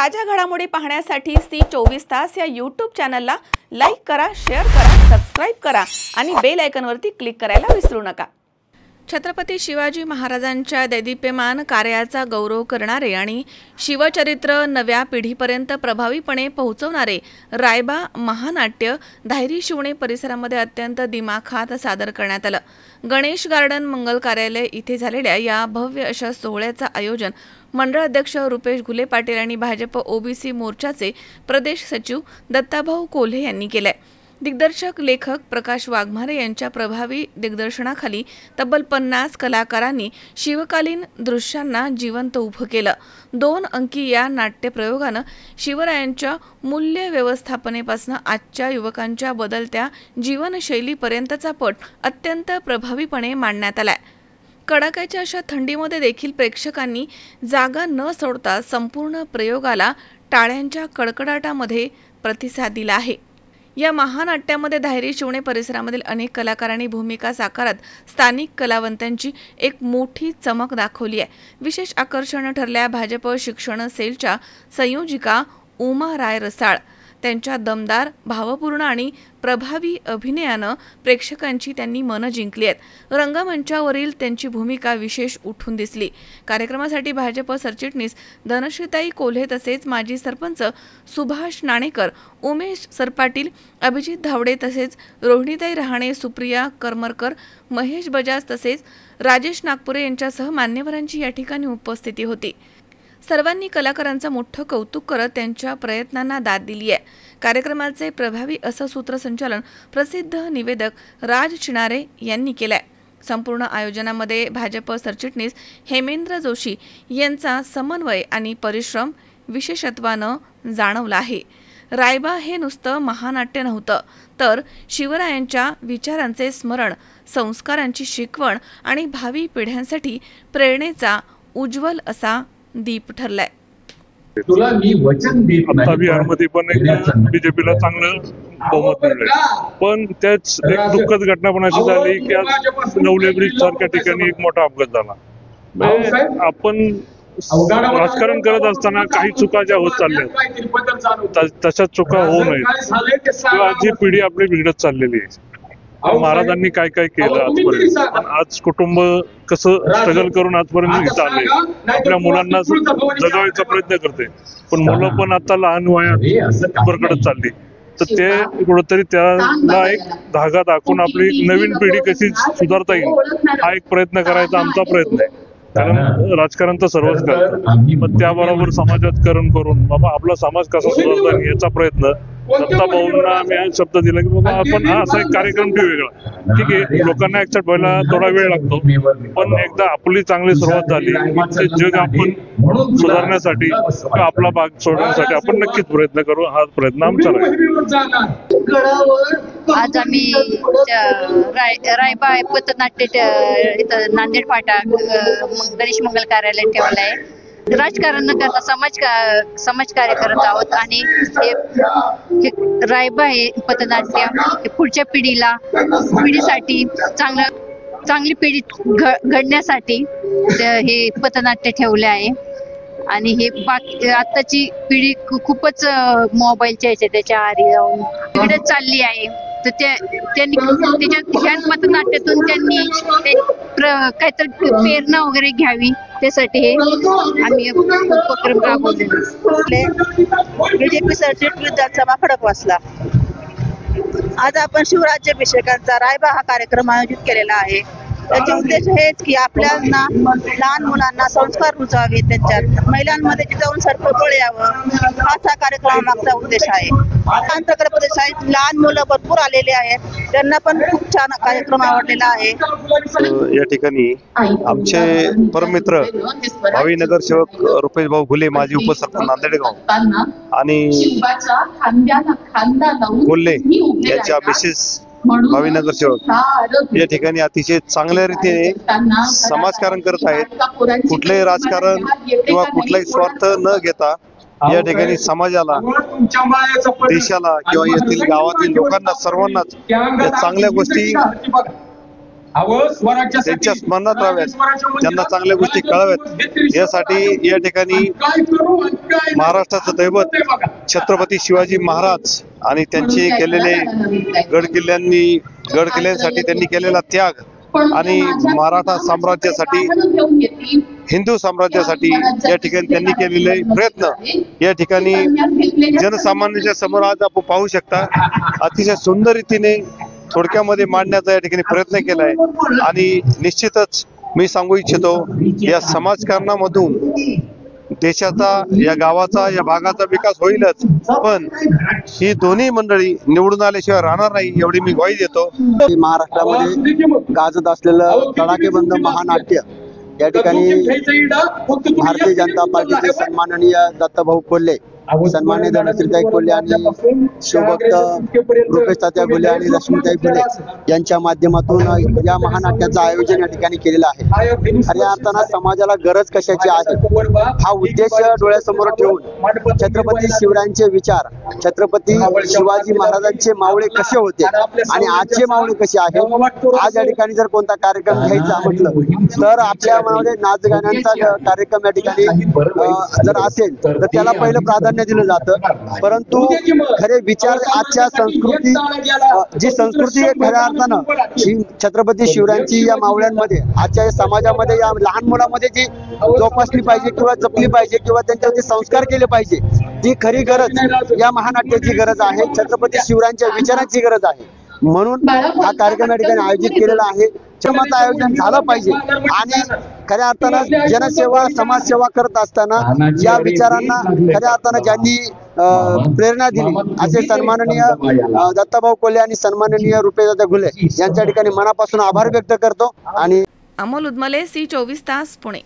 ताज्या घडामोडी पाहण्यासाठी सी24 तास या YouTube चॅनलला लाईक करा, शेअर करा, सबस्क्राइब करा आणि बेल आयकॉनवरती क्लिक करायला विसरू नका। छत्रपती शिवाजी महाराजांच्या दैदिप्यमान कार्याचा गौरव करणारे आणि शिवचरित्र नव्या पिढीपर्यंत प्रभावीपणे पोहोचवणारे रायबा महानाट्य धायरी शिवणे परिसरामध्ये अत्यंत दिमाखात सादर करण्यात आलं। गणेश गार्डन मंगल कार्यालय इथे झालेल्या या भव्य अशा सोहळ्याचं आयोजन मंडळ अध्यक्ष रुपेश घुले पाटील आणि भाजप ओबीसी मोर्चाचे प्रदेश सचिव दत्ताभाऊ कोल्हे यांनी केले। दिग्दर्शक लेखक प्रकाश वाघमारे यांच्या प्रभावी दिग्दर्शनाखाली तब्बल 50 कलाकारांनी शिवकालीन दृश्यांना जिवंत उभं केलं। 2 अंकी या नाट्यप्रयोगानं शिवरायांच्या मूल्य व्यवस्थापनेपासून आजच्या युवकांच्या बदलत्या जीवनशैलीपर्यंतचा पट अत्यंत प्रभावीपणे मांडण्यात आलाय। कडाक्याच्या अशा थंडीमध्ये देखील प्रेक्षकांनी जागा न सोडता संपूर्ण प्रयोगाला टाळ्यांच्या कडकडाटामध्ये प्रतिसाद दिला आहे। या महानाट्यामध्ये धायरी शिवणे परिसरामधील अनेक कलाकारांनी भूमिका साकारत स्थानिक कलावंतांची एक मोठी चमक दाखवली आहे। विशेष आकर्षण ठरल्या भाजप शिक्षण सेलच्या संयोजिका उमा राय रसाळ। त्यांच्या दमदार, भावपूर्ण आणि प्रभावी अभिनयानं प्रेक्षकांची त्यांनी मन जिंकली आहेत। रंगमंचावरील त्यांची भूमिका विशेष उठून दिसली। कार्यक्रमासाठी भाजप सरचिटणीस धनश्रीताई कोल्हे तसेच माजी सरपंच सुभाष नाणेकर, उमेश सरपाटील, अभिजित धावडे तसेच रोहिणीताई रहाणे, सुप्रिया करमरकर, महेश बजाज तसेच राजेश नागपुरे यांच्यासह मान्यवरांची या ठिकाणी उपस्थिती होती। सर्वांनी कलाकारांचं मोठं कौतुक करत त्यांच्या प्रयत्नांना दाद दिली आहे। कार्यक्रमाचे प्रभावी असं सूत्रसंचालन प्रसिद्ध निवेदक राज चिनारे यांनी केलंय। संपूर्ण आयोजनामध्ये भाजप सरचिटणीस हेमेंद्र जोशी यांचा समन्वय आणि परिश्रम विशेषत्वानं जाणवला आहे। रायबा हे नुसतं महानाट्य नव्हतं, तर शिवरायांच्या विचारांचे स्मरण, संस्कारांची शिकवण आणि भावी पिढ्यांसाठी प्रेरणेचा उज्ज्वल असा दीप ठरलाय। तुला मी वचन देत नाही। आता बिहारमध्ये पण बीजेपीला चांगलं बहुमत मिळालं, पण त्याच एक दुःखद घटना पण अशी झाली की आज नवले ब्रिज सारख्या ठिकाणी एक मोठा अपघात झाला। आपण राजकारण करत असताना काही चुका ज्या होत चालल्या तशाच चुका होऊ नयेत किंवा जी पिढी आपली बिघडत चाललेली आहे। महाराजांनी काय काय केलं आजपर्यंत, आज कुटुंब कसं स्ट्रगल करून आजपर्यंत इथं आले, आपल्या मुलांना जगवायचा प्रयत्न करते, पण मुलं पण आता लहान वयात बरकडत चालली। तर ते कुठंतरी त्याला एक धागा दाखवून आपली नवीन पिढी कशी सुधारता येईल हा एक प्रयत्न करायचा आमचा प्रयत्न आहे। कारण राजकारण तर सर्वच करतात, पण त्याबरोबर समाजातकरण करून बाबा आपला समाज कसा सुधारता येईल याचा प्रयत्न दत्ताभाऊंना आम्ही शब्द दिला की बाबा आपण हा असा एक कार्यक्रम ठेवू वेगळा। ठीक आहे, लोकांना ऍक्सेप्ट व्हायला थोडा वेळ लागतो, पण एकदा आपली चांगली सुरुवात झाली ते जग आपण सुधारण्यासाठी किंवा आपला भाग सोडण्यासाठी आपण नक्कीच प्रयत्न करू। हा प्रयत्न आमचा राहील। आज आम्ही रायबा पथनाट्य इथं नांदेड फाटा गणेश मंगल कार्यालय ठेवलं आहे। राजकारण न करता समाजकार्य करत आहोत आणि हे रायबा हे पथनाट्य पुढच्या पिढीसाठी चांगली पिढी घडण्यासाठी हे पथनाट्य ठेवले आहे। आणि हे आताची पिढी खूपच मोबाईलच्या त्याच्या आहारी जाऊन पिढी चालली आहे। तर त्यांनी ह्या पथनाट्यातून त्यांनी काहीतरी प्रेरणा वगैरे घ्यावी, त्यासाठी हे आम्ही उपक्रम राबवले। बीजेपी सरचिटणीस खडकवासला आज आपण शिवराज्याभिषेकांचा रायबा हा कार्यक्रम आयोजित केलेला आहे। त्याचे उद्देश हेच की आपल्याला लहान मुलांना संस्कार रुजवावे, त्यांच्यात महिलांमध्ये जाऊन सर्पबळ यावं, हाच हा कार्यक्रमामागचा उद्देश आहे। आमच्याकडे प्रदेशात लहान मुलं भरपूर आलेले आहेत, त्यांना पण खूप छान कार्यक्रम आवडलेला आहे। या ठिकाणी आमचे परममित्र भावी नगरसेवक रुपेश भाऊ घुले, माजी उपसरपंच नांदेडगाव आणि कोल्हे यांच्या मिसेस भावी नगरसेवक या ठिकाणी अतिशय चांगल्या रीतीने समाजकारण करत आहेत। कुठलंही राजकारण किंवा कुठलाही स्वार्थ न घेता या ठिकाणी समाजाला, देशाला किंवा येथील गावातील लोकांना सर्वांनाच या चांगल्या गोष्टी त्यांच्या स्मरणात राहाव्यात, त्यांना चांगल्या गोष्टी कळाव्यात यासाठी या ठिकाणी महाराष्ट्राचं दैवत छत्रपती शिवाजी महाराज आणि त्यांचे केलेले गडकिल्ल्यांसाठी त्यांनी केलेला त्याग आणि मराठा साम्राज्यासाठी, हिंदू साम्राज्यासाठी या ठिकाणी त्यांनी केलेले प्रयत्न या ठिकाणी जनसामान्यांच्या समोर आज आपण पाहू शकता. अतिशय सुंदर रीतीने थोडक्यामध्ये मांडण्याचा या ठिकाणी प्रयत्न केलाय आणि निश्चितच मी सांगू इच्छितो या समाजकारणामधून देशाचा, या गावाचा, या भागाचा विकास होईलच, पण ही दोन्ही मंडळी निवडून आल्याशिवाय राहणार नाही एवढी मी ग्वाही देतो. महाराष्ट्रामध्ये गाजत असलेलं तडाखेबंद महानाट्य या ठिकाणी भारतीय जनता पार्टीचे सन्माननीय दत्ताभाऊ कोल्हे, सन्माननीय धनश्रीताई कोल्हे आणि शिवभक्त रुपेश तात्या कोल्हे आणि लक्ष्मीताई कोल्हे यांच्या माध्यमातून या महानाट्याचं आयोजन या ठिकाणी केलेलं आहे. खऱ्या अर्थानं समाजाला गरज कशाची आहे हा उद्देश डोळ्यासमोर ठेवून छत्रपती शिवरायांचे विचार, छत्रपती शिवाजी महाराजांचे मावळे कसे होते आणि आजचे मावळे कसे आहेत, आज या ठिकाणी जर कोणता कार्यक्रम घ्यायचा म्हटलं तर आपल्या मनामध्ये नाच गाण्यांचा कार्यक्रम या ठिकाणी जर असेल तर त्याला पहिलं प्राधान्य दिलं जातं. परंतु खरे विचार आजच्या संस्कृती, जी संस्कृती खऱ्या अर्थानं छत्रपती शिवरायांची या मावळ्यांमध्ये, आजच्या समाजामध्ये, या लहान मुलामध्ये जी जोपासली पाहिजे किंवा जपली पाहिजे किंवा त्यांच्यावरती संस्कार केले पाहिजे, ती खरी गरज या महानाट्याची गरज आहे, छत्रपती शिवरायांच्या विचारांची गरज आहे. म्हणून हा कार्यक्रम या ठिकाणी आयोजित केलेला आहे. क्षमता आयोजन झालं पाहिजे आणि खऱ्या अर्थानं जनसेवा, समाजसेवा करत असताना या विचारांना खऱ्या अर्थानं ज्यांनी प्रेरणा दिली असे सन्माननीय दत्ताभाऊ कोल्हे आणि सन्माननीय रुपेश गुले यांच्या ठिकाणी मनापासून आभार व्यक्त करतो. आणि अमोल उदमले, C24 तास, पुणे.